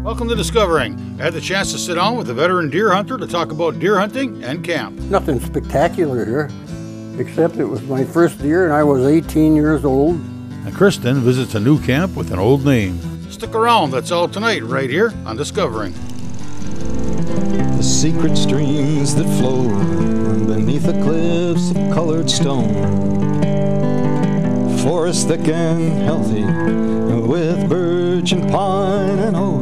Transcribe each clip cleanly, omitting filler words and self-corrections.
Welcome to Discovering. I had the chance to sit down with a veteran deer hunter to talk about deer hunting and camp. Nothing spectacular here, except it was my first deer and I was 18 years old. And Kristen visits a new camp with an old name. Stick around, that's all tonight right here on Discovering. The secret streams that flow beneath the cliffs of colored stone. Forest thick and healthy with birch and pine and oak.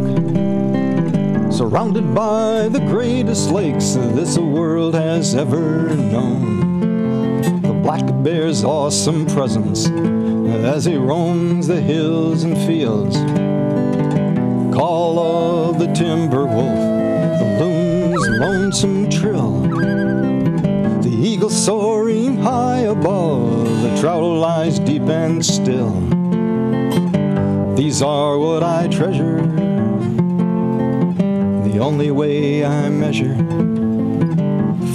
Surrounded by the greatest lakes this world has ever known. The black bear's awesome presence as he roams the hills and fields. Call of the timber wolf, the loon's lonesome trill. The eagle soaring high above, the trout lies deep and still. These are what I treasure, the only way I measure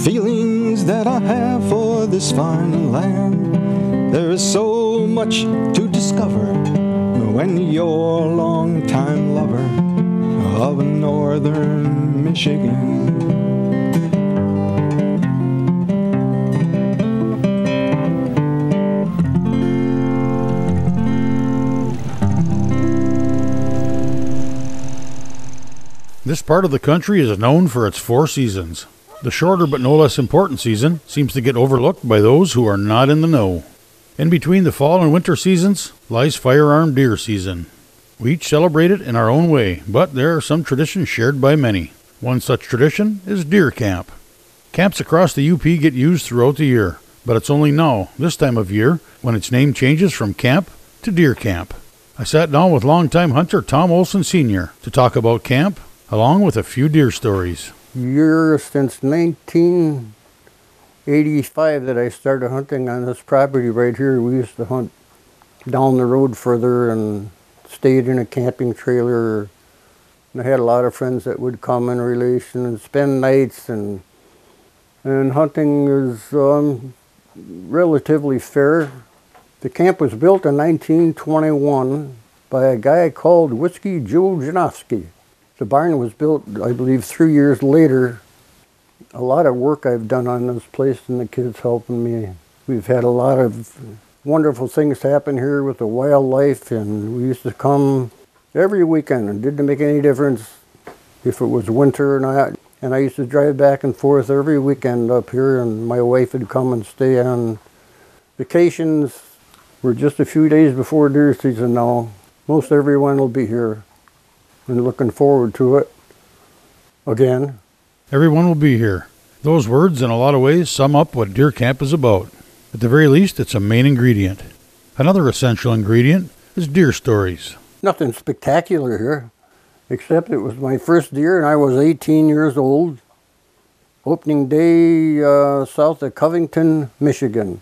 feelings that I have for this fine land. There is so much to discover when you're a long-time lover of northern Michigan. This part of the country is known for its 4 seasons. The shorter but no less important season seems to get overlooked by those who are not in the know. In between the fall and winter seasons lies firearm deer season. We each celebrate it in our own way, but there are some traditions shared by many. One such tradition is deer camp. Camps across the UP get used throughout the year, but it's only now, this time of year, when its name changes from camp to deer camp. I sat down with longtime hunter Tom Olsen Sr. to talk about camp, along with a few deer stories. Year since 1985 that I started hunting on this property right here. We used to hunt down the road further and stayed in a camping trailer. And I had a lot of friends that would come in relation and spend nights, and hunting is relatively fair. The camp was built in 1921 by a guy called Whiskey Joe Janowski. The barn was built, I believe, 3 years later. A lot of work I've done on this place and the kids helping me. We've had a lot of wonderful things happen here with the wildlife, and we used to come every weekend. It didn't make any difference if it was winter or not. And I used to drive back and forth every weekend up here, and my wife would come and stay on vacations. We're just a few days before deer season now. Most everyone will be here. And looking forward to it again. Everyone will be here. Those words, in a lot of ways, sum up what deer camp is about. At the very least, it's a main ingredient. Another essential ingredient is deer stories. Nothing spectacular here, except it was my first deer and I was 18 years old. Opening day south of Covington, Michigan.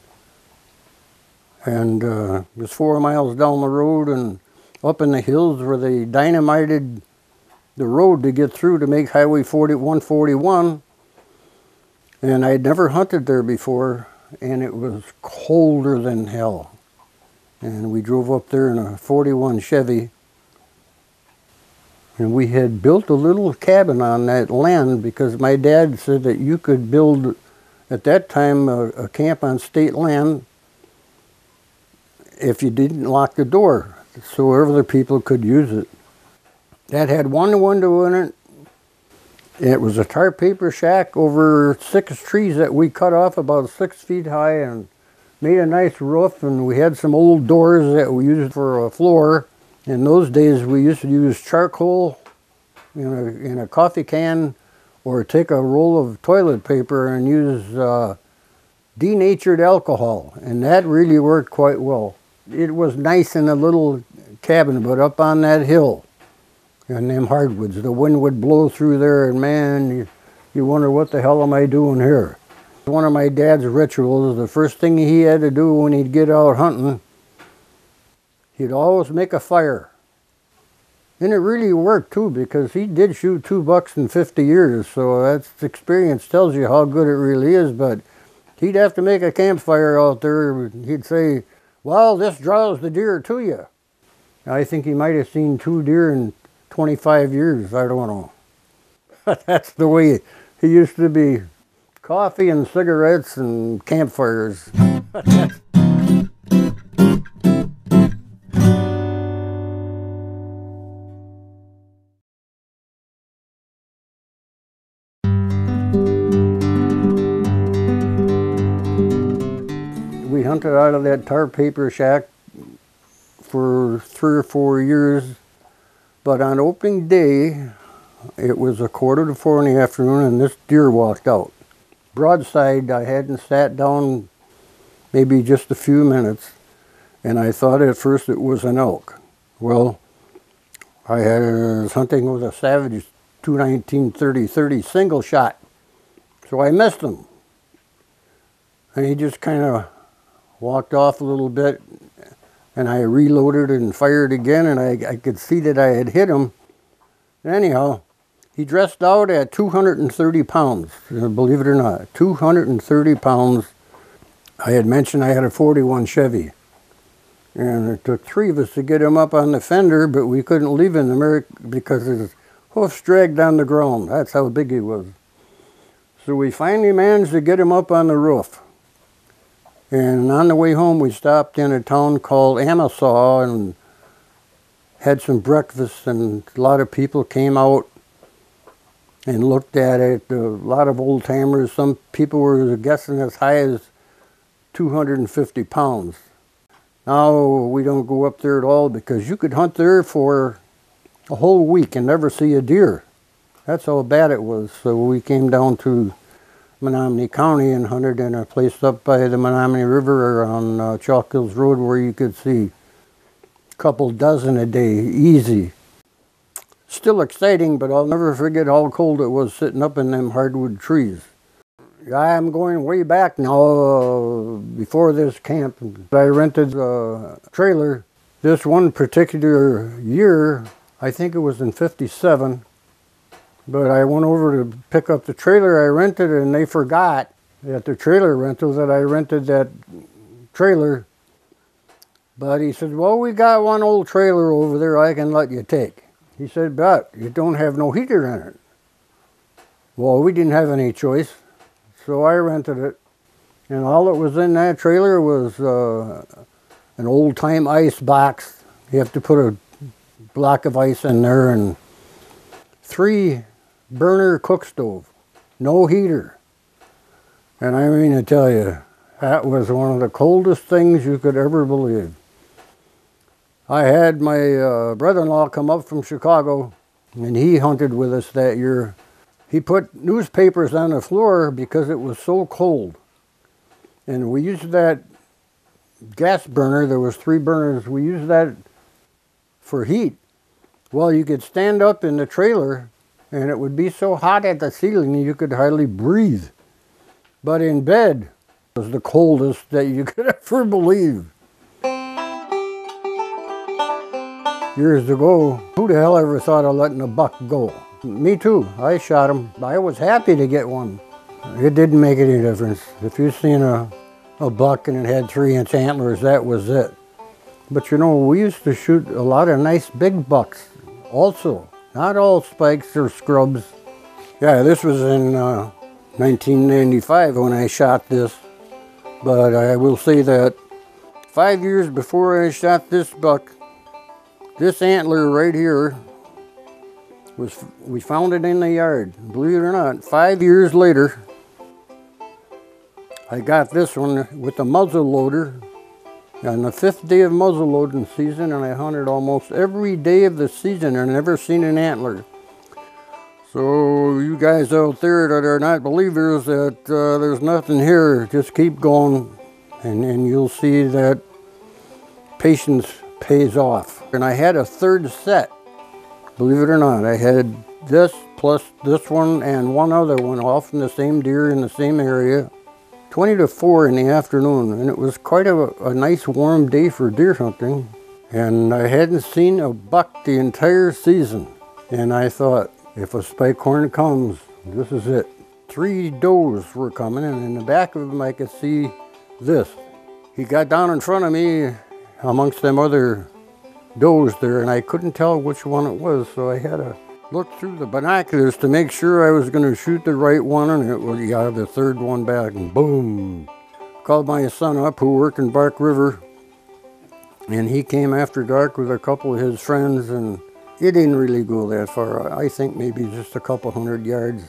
And it was 4 miles down the road and up in the hills where they dynamited the road to get through to make Highway 141. And I'd never hunted there before, and it was colder than hell. And we drove up there in a 41 Chevy. And we had built a little cabin on that land because my dad said that you could build, at that time, a camp on state land if you didn't lock the door, so other people could use it. That had one window in it. It was a tar paper shack over 6 trees that we cut off about 6 feet high and made a nice roof, and we had some old doors that we used for a floor. In those days we used to use charcoal in a coffee can, or take a roll of toilet paper and use denatured alcohol, and that really worked quite well. It was nice in a little cabin, but up on that hill and them hardwoods, the wind would blow through there, and man, you wonder what the hell am I doing here. One of my dad's rituals, the first thing he had to do when he'd get out hunting, he'd always make a fire. And it really worked too, because he did shoot 2 bucks in 50 years, so that's experience tells you how good it really is. But he'd have to make a campfire out there. He'd say, well, this draws the deer to you. I think he might have seen 2 deer in 25 years, I don't know. That's the way he used to be. Coffee and cigarettes and campfires. We hunted out of that tar paper shack for 3 or 4 years, but on opening day, it was 3:45 in the afternoon and this deer walked out. Broadside, I hadn't sat down maybe just a few minutes, and I thought at first it was an elk. Well, I was hunting with a Savage 219-30-30 single shot, so I missed him. And he just kind of walked off a little bit, and I reloaded and fired again, and I could see that I had hit him. Anyhow, he dressed out at 230 pounds, believe it or not, 230 pounds. I had mentioned I had a 41 Chevy, and it took 3 of us to get him up on the fender, but we couldn't leave him because his hoofs dragged on the ground. That's how big he was. So we finally managed to get him up on the roof. And on the way home, we stopped in a town called Amasa and had some breakfast, and a lot of people came out and looked at it. A lot of old timers. Some people were guessing as high as 250 pounds. Now we don't go up there at all because you could hunt there for a whole week and never see a deer. That's how bad it was. So we came down to Menominee County and hunted in a place up by the Menominee River on Chalk Hills Road where you could see a couple dozen a day, easy. Still exciting, but I'll never forget how cold it was sitting up in them hardwood trees. I'm going way back now, before this camp. I rented a trailer. This one particular year, I think it was in '57, but I went over to pick up the trailer I rented, and they forgot at the trailer rental that I rented that trailer. But he said, well, we got one old trailer over there I can let you take. He said, but you don't have no heater in it. Well, we didn't have any choice, so I rented it. And all that was in that trailer was an old-time ice box. You have to put a block of ice in there, and 3 burner cook stove, no heater. And I mean to tell you, that was one of the coldest things you could ever believe. I had my brother-in-law come up from Chicago, and he hunted with us that year. He put newspapers on the floor because it was so cold. And we used that gas burner, there was 3 burners, we used that for heat. Well, you could stand up in the trailer and it would be so hot at the ceiling you could hardly breathe. But in bed, it was the coldest that you could ever believe. Years ago, who the hell ever thought of letting a buck go? Me too, I shot him. I was happy to get one. It didn't make any difference. If you've seen a buck and it had 3-inch antlers, that was it. But you know, we used to shoot a lot of nice big bucks also. Not all spikes or scrubs. Yeah, this was in 1995 when I shot this. But I will say that 5 years before I shot this buck, this antler right here, we found it in the yard. Believe it or not, 5 years later, I got this one with a muzzle loader on the 5th day of muzzle loading season, and I hunted almost every day of the season and never seen an antler. So you guys out there that are not believers that there's nothing here, just keep going, and you'll see that patience pays off. And I had a 3rd set, believe it or not. I had this plus this one and one other one, all from the same deer in the same area. 20 to 4 in the afternoon, and it was quite a nice warm day for deer hunting. And I hadn't seen a buck the entire season. And I thought, if a spike horn comes, this is it. 3 does were coming, and in the back of them I could see this. He got down in front of me amongst them other does there, and I couldn't tell which one it was, so I had to look through the binoculars to make sure I was going to shoot the right one, and it was, yeah, the third one back, and boom. Called my son up who worked in Bark River, and he came after dark with a couple of his friends, and it didn't really go that far. I think maybe just a couple 100 yards.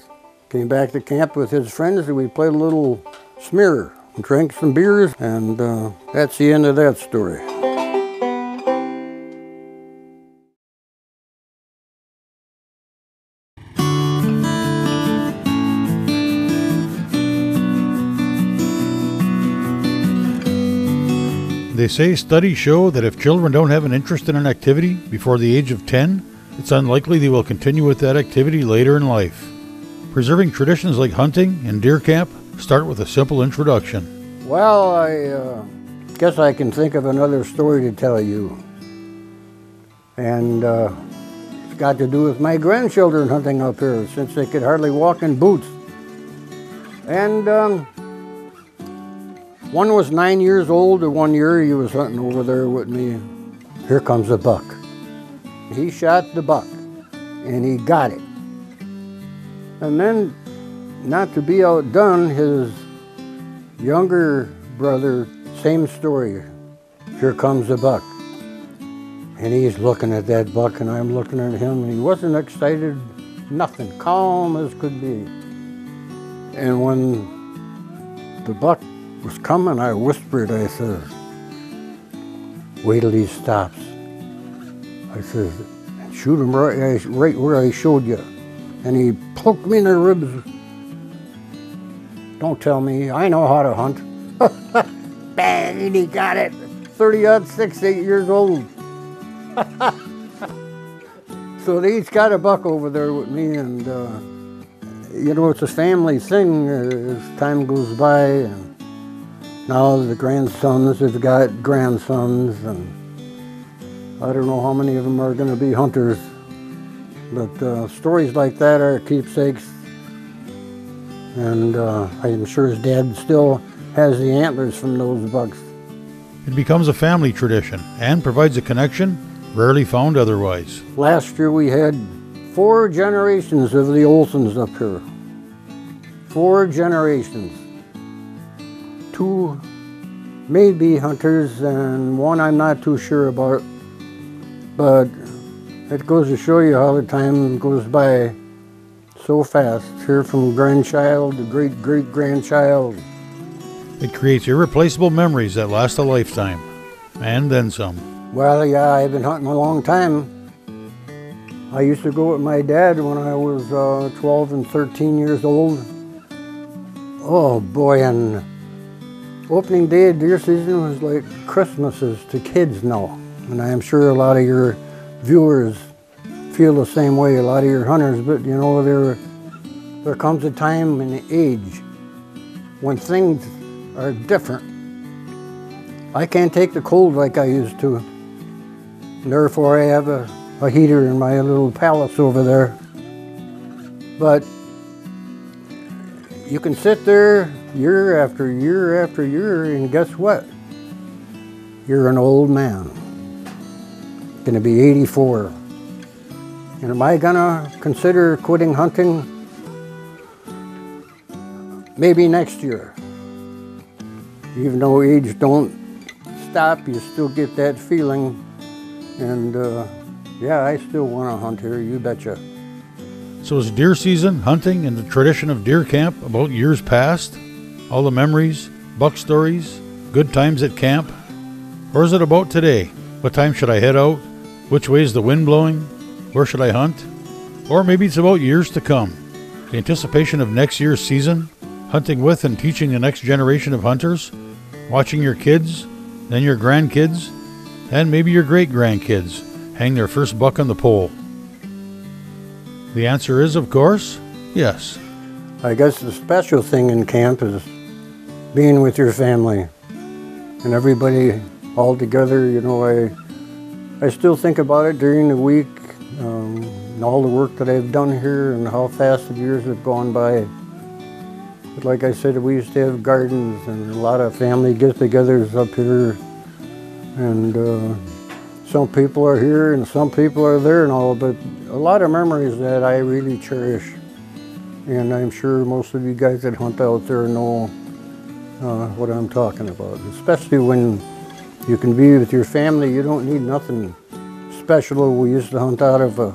Came back to camp with his friends, and we played a little smear and drank some beers, and that's the end of that story. They say studies show that if children don't have an interest in an activity before the age of 10, it's unlikely they will continue with that activity later in life. Preserving traditions like hunting and deer camp start with a simple introduction. Well, I guess I can think of another story to tell you. And it's got to do with my grandchildren hunting up here, since they could hardly walk in boots. And one was 9 years old, and one year he was hunting over there with me. Here comes a buck. He shot the buck, and he got it. And then, not to be outdone, his younger brother, same story. Here comes a buck. And he's looking at that buck, and I'm looking at him, and he wasn't excited, nothing, calm as could be. And when the buck was coming, I whispered, I said, wait till he stops. I said, shoot him right where I showed you. And he poked me in the ribs. Don't tell me, I know how to hunt. Bang, and he got it. 30-06, 8 years old. So he's got a buck over there with me, and you know, it's a family thing as time goes by, and now the grandsons have got grandsons, and I don't know how many of them are going to be hunters, but stories like that are keepsakes, and I'm sure his dad still has the antlers from those bucks. It becomes a family tradition and provides a connection rarely found otherwise. Last year we had 4 generations of the Olsens up here. 4 generations. 2 maybe hunters, and 1 I'm not too sure about. But it goes to show you how the time goes by so fast. Here from grandchild to great-great-grandchild. It creates irreplaceable memories that last a lifetime, and then some. Well, yeah, I've been hunting a long time. I used to go with my dad when I was 12 and 13 years old. Oh boy, and opening day of deer season was like Christmases to kids now. And I'm sure a lot of your viewers feel the same way, a lot of your hunters, but you know, there comes a time in age when things are different. I can't take the cold like I used to. And therefore I have a heater in my little palace over there. But you can sit there year after year after year, and guess what? You're an old man. Gonna be 84. And am I gonna consider quitting hunting? Maybe next year. Even though age don't stop, you still get that feeling. And yeah, I still want to hunt here, you betcha. So is deer season, hunting, and the tradition of deer camp about years past? All the memories, buck stories, good times at camp? Or is it about today? What time should I head out? Which way is the wind blowing? Where should I hunt? Or maybe it's about years to come. The anticipation of next year's season, hunting with and teaching the next generation of hunters, watching your kids, then your grandkids, and maybe your great-grandkids hang their first buck on the pole. The answer is, of course, yes. I guess the special thing in camp is being with your family and everybody all together. You know, I still think about it during the week, and all the work that I've done here and how fast the years have gone by. But like I said, we used to have gardens and a lot of family get-togethers up here. And some people are here and some people are there and all, but a lot of memories that I really cherish. And I'm sure most of you guys that hunt out there know what I'm talking about. Especially when you can be with your family, you don't need nothing special. We used to hunt out of a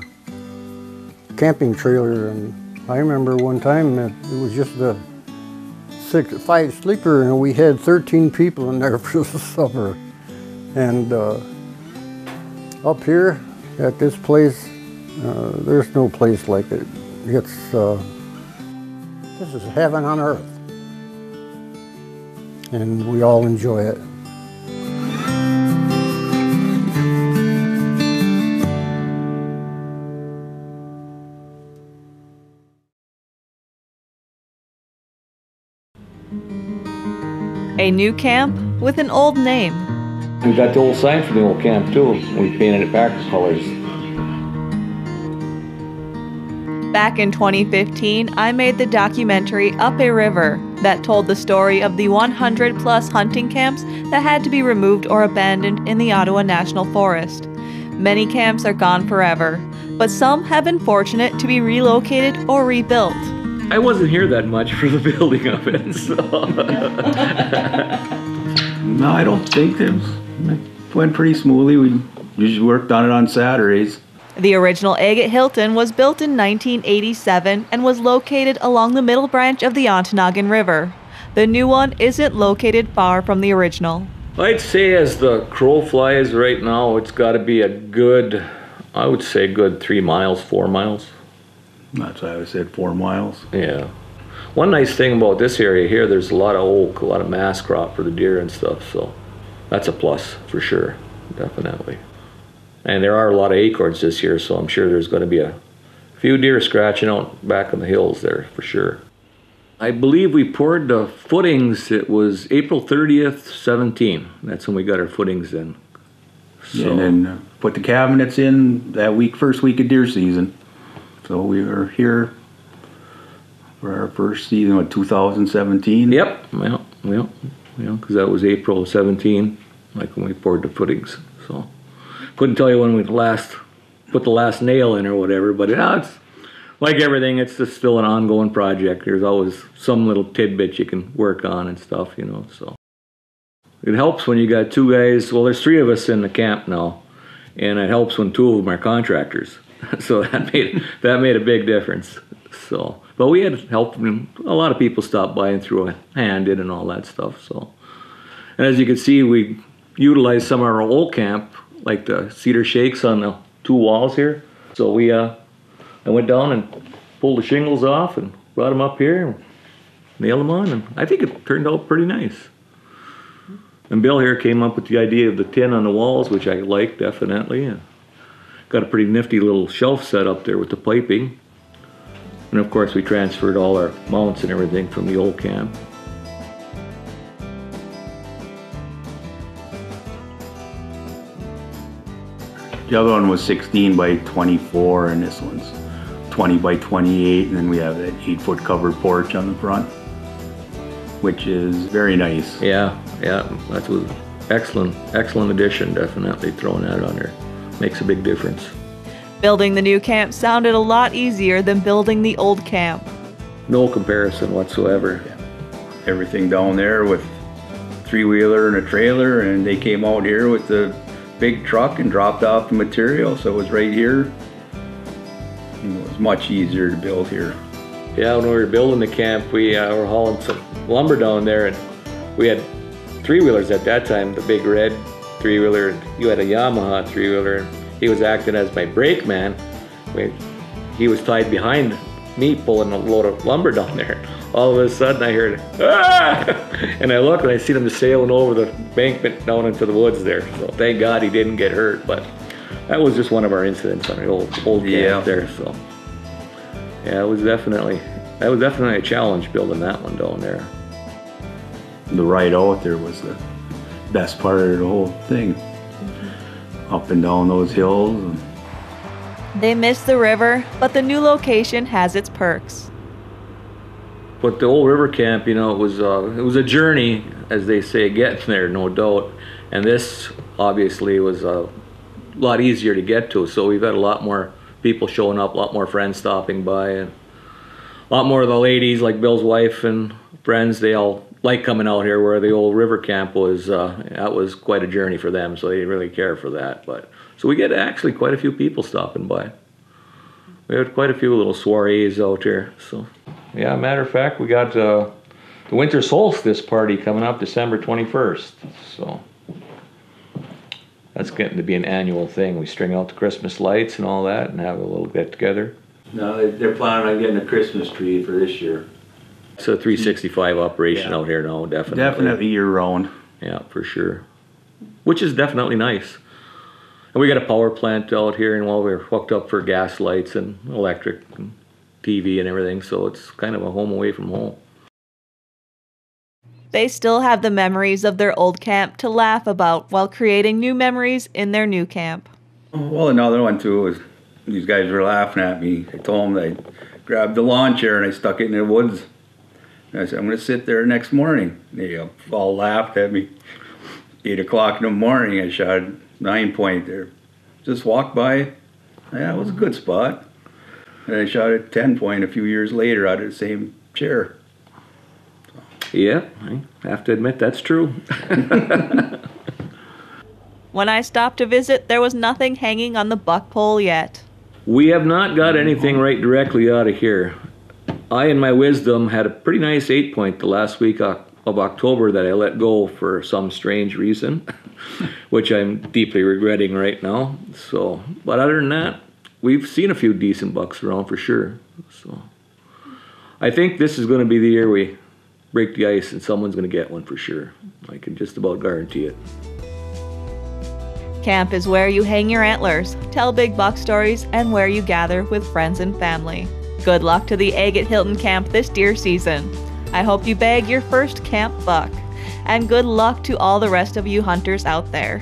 camping trailer, and I remember one time it was just a 5 sleeper, and we had 13 people in there for the summer. And up here at this place, there's no place like it. It's this is heaven on earth, and we all enjoy it. A new camp with an old name. We got the old sign for the old camp too. We painted it back colors. Back in 2015, I made the documentary Up a River that told the story of the 100-plus hunting camps that had to be removed or abandoned in the Ottawa National Forest. Many camps are gone forever, but some have been fortunate to be relocated or rebuilt. I wasn't here that much for the building of it, so. No, I don't think it went pretty smoothly. We usually worked on it on Saturdays. The original Agate Hilton was built in 1987 and was located along the middle branch of the Ontonagon River. The new one isn't located far from the original. I'd say as the crow flies right now, it's got to be a good, I would say good 3 miles, 4 miles. That's why I said 4 miles. Yeah. One nice thing about this area here, there's a lot of oak, a lot of mass crop for the deer and stuff, so that's a plus for sure, definitely. And there are a lot of acorns this year, so I'm sure there's going to be a few deer scratching out back on the hills there for sure. I believe we poured the footings, it was April 30th, 17. That's when we got our footings in. So. And then put the cabinets in that week, first week of deer season. So we were here for our first season of 2017. Yep, well, because that was April 17, like when we poured the footings. So couldn't tell you when we put the last nail in or whatever, but it's like everything, it's just still an ongoing project. There's always some little tidbit you can work on and stuff, so. It helps when you got 2 guys, well, there's 3 of us in the camp now, and it helps when 2 of them are contractors. So that made a big difference. So, but we had help, and a lot of people stopped by and threw a hand in and all that stuff. So, and as you can see, we utilized some of our old camp, like the cedar shakes on the 2 walls here. So I went down and pulled the shingles off and brought them up here and nailed them on, and I think it turned out pretty nice. And Bill here came up with the idea of the tin on the walls, which I like definitely. And got a pretty nifty little shelf set up there with the piping. And of course we transferred all our mounts and everything from the old camp. The other one was 16 by 24, and this one's 20 by 28, and then we have that 8-foot covered porch on the front, which is very nice. Yeah, that was excellent addition, definitely throwing that on there. Makes a big difference. Building the new camp sounded a lot easier than building the old camp. No comparison whatsoever. Yeah. Everything down there with 3-wheeler and a trailer, and they came out here with the big truck and dropped off the material, so it was right here. And it was much easier to build here. Yeah, when we were building the camp, we were hauling some lumber down there, and we had 3-wheelers at that time, the big red 3-wheeler, and you had a Yamaha 3-wheeler, and he was acting as my brake man. He was tied behind me pulling a load of lumber down there. All of a sudden I heard, ah! And I looked and I seen him just sailing over the embankment down into the woods there. So thank God he didn't get hurt, but that was just one of our incidents on the old camp there. So yeah, that was definitely a challenge building that one down there. The ride out there was the best part of the whole thing. Up and down those hills. They missed the river, but the new location has its perks. But the old river camp, it was a journey, as they say, getting there, no doubt. And this obviously was lot easier to get to. So we've had a lot more people showing up, a lot more friends stopping by, and a lot more of the ladies, like Bill's wife and friends, they all like coming out here, where the old river camp was. That was quite a journey for them, so they didn't really care for that. But so we get actually quite a few people stopping by. We had quite a few little soirees out here. So yeah, matter of fact, we got the winter solstice party coming up December 21st. So that's getting to be an annual thing. We string out the Christmas lights and all that and have a little get together. No, they're planning on getting a Christmas tree for this year. It's a 365 operation Yeah. out here now, definitely. Definitely year round. Yeah, for sure. Which is definitely nice. And we got a power plant out here, and while we're hooked up for gas lights and electric and TV and everything, so it's kind of a home away from home. They still have the memories of their old camp to laugh about while creating new memories in their new camp. Well, another one too was these guys were laughing at me. I told them I grabbed the lawn chair and I stuck it in the woods. And I said, I'm going to sit there next morning. They all laughed at me. 8 o'clock in the morning, I shot a 9-point there. Just walked by. Yeah, it was a good spot. And I shot a 10-point a few years later out of the same chair. Yeah, I have to admit that's true. When I stopped to visit, there was nothing hanging on the buck pole yet. We have not got anything right directly out of here. I, in my wisdom, had a pretty nice 8-point the last week of October that I let go for some strange reason, which I'm deeply regretting right now. So, but other than that, we've seen a few decent bucks around for sure. So, I think this is going to be the year we break the ice and someone's going to get one for sure. I can just about guarantee it. Camp is where you hang your antlers, tell big buck stories, and where you gather with friends and family. Good luck to the Agate Hilton Camp this deer season. I hope you bag your first camp buck. And good luck to all the rest of you hunters out there.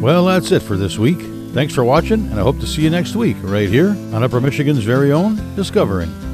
Well, that's it for this week. Thanks for watching, and I hope to see you next week right here on Upper Michigan's very own Discovering.